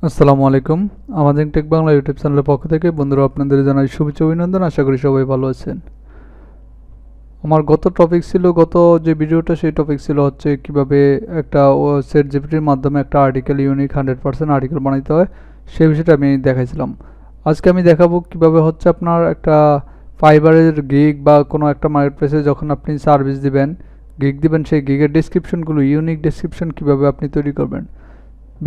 আসসালামু আলাইকুম। আমাদের টেক বাংলা ইউটিউব চ্যানেলের পক্ষ থেকে বন্ধুরা আপনাদের জানাই শুভেচ্ছা অভিনন্দন। আশা করি সবাই ভালো আছেন। আমার গত যে ভিডিওটা সেই টপিক ছিল হচ্ছে কিভাবে একটা সেট জিপিটির মাধ্যমে একটা আর্টিকেল ইউনিক 100% আর্টিকেল বানাইতে হয়, সেই বিষয়টা আমি দেখাইছিলাম। আজকে আমি দেখাবো কিভাবে হচ্ছে আপনার একটা ফাইবারের গিগ বা কোনো একটা মার্কেটপ্লেসে যখন আপনি সার্ভিস দিবেন, গিগ দিবেন, সেই গিগের ডেসক্রিপশনগুলো ইউনিক ডেসক্রিপশন কিভাবে আপনি তৈরি করবেন।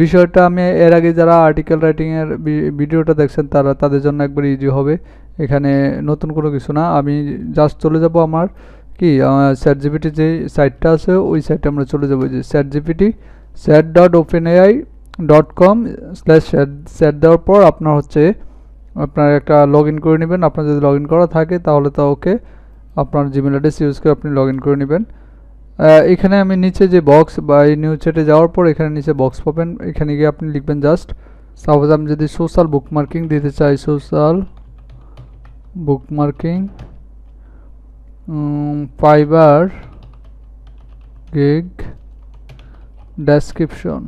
বিষয়টা আমি এর আগে যারা আর্টিকেল রাইটিংয়ের ভিডিওটা দেখছেন তাদের জন্য একবার ইজি হবে। এখানে নতুন কোনো কিছু না, আমি জাস্ট চলে যাব আমার চ্যাট জিপিটি যে সাইটটা আছে ওই সাইটে আমরা চলে যাবো। যে চ্যাট জিপিটি chat.openai.com/chat চ্যাট দেওয়ার পর আপনার হচ্ছে আপনার একটা লগ ইন করে নেবেন। আপনার যদি লগ ইন করা থাকে তাহলে তা ওকে, আপনার জিমেল অ্যাড্রেস ইউজ করে আপনি লগ ইন করে নেবেন। এখানে আমি নিচে যে বক্স বা এই নিউ চ্যাটে যাওয়ার পর এখানে নিচে বক্স পাবেন, এখানে গিয়ে আপনি লিখবেন জাস্ট সাপোজ আমি যদি সোশ্যাল বুকমার্কিং দিতে চাই, social bookmarking fibre gig description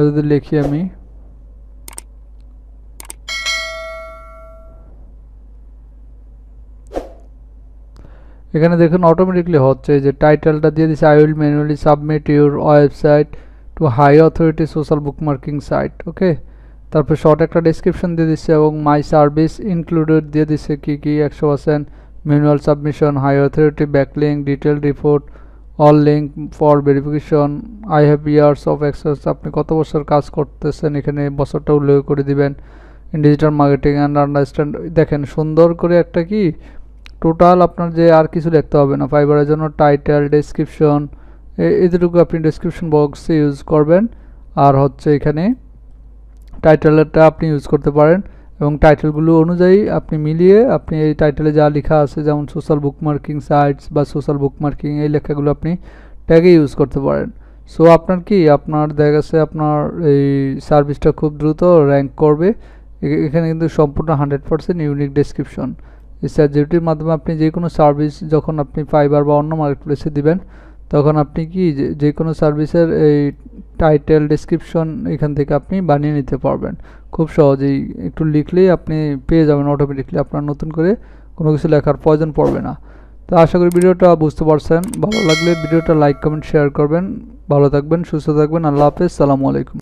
যদি লিখি আমি, এখানে দেখুন অটোমেটিকলি হচ্ছে যে টাইটেলটা দিয়ে দিচ্ছে I will manually submit your website to high authority social bookmarking site. Okay, তারপর শর্ট একটা ডেসক্রিপশন দিয়ে দিচ্ছে এবং মাই সার্ভিস ইনক্লুডেড দিয়ে দিচ্ছে কি 100% manual submission, high authority backlink, detail report, all link for verification, I have years of experience, আপনি কত বছর কাজ করতেছেন এখানে বছরটা উল্লেখ করে দিবেন, in digital marketing and understand. দেখেন সুন্দর করে একটা টোটাল আপনার যে আর কিছু লিখতে হবে না। ফাইবারের জন্য টাইটেল ডেসক্রিপশন এতটুকু আপনি ডেসক্রিপশন বক্সে ইউজ করবেন। আর হচ্ছে এখানে টাইটেলটা আপনি ইউজ করতে পারেন এবং টাইটেলগুলো অনুযায়ী আপনি মিলিয়ে আপনি এই টাইটেলে যা লেখা আছে যেমন সোশ্যাল বুকমার্কিং সাইটস বা সোশ্যাল বুকমার্কিং এই লেখাগুলো আপনি ট্যাগে ইউজ করতে পারেন। সো আপনার দেখা গেছে আপনার এই সার্ভিসটা খুব দ্রুত র্যাঙ্ক করবে। এখানে কিন্তু সম্পূর্ণ 100% ইউনিক ডেসক্রিপশন। এই চ্যাট জিপিটির মাধ্যমে আপনি যে কোনো সার্ভিস যখন আপনি ফাইবার বা অন্য মার্কেটপ্লেসে দিবেন তখন আপনি যে কোনো সার্ভিসের এই টাইটেল ডেসক্রিপশন এখান থেকে আপনি বানিয়ে নিতে পারবেন খুব সহজেই। একটু লিখলেই আপনি পেয়ে যাবেন অটোমেটিকলি, আপনার নতুন করে কোনো কিছু লেখার প্রয়োজন পড়বে না। তো আশা করি ভিডিওটা বুঝতে পারছেন। ভালো লাগলে ভিডিওটা লাইক কমেন্ট শেয়ার করবেন। ভালো থাকবেন, সুস্থ থাকবেন। আল্লাহ হাফেজ, সালামু আলাইকুম।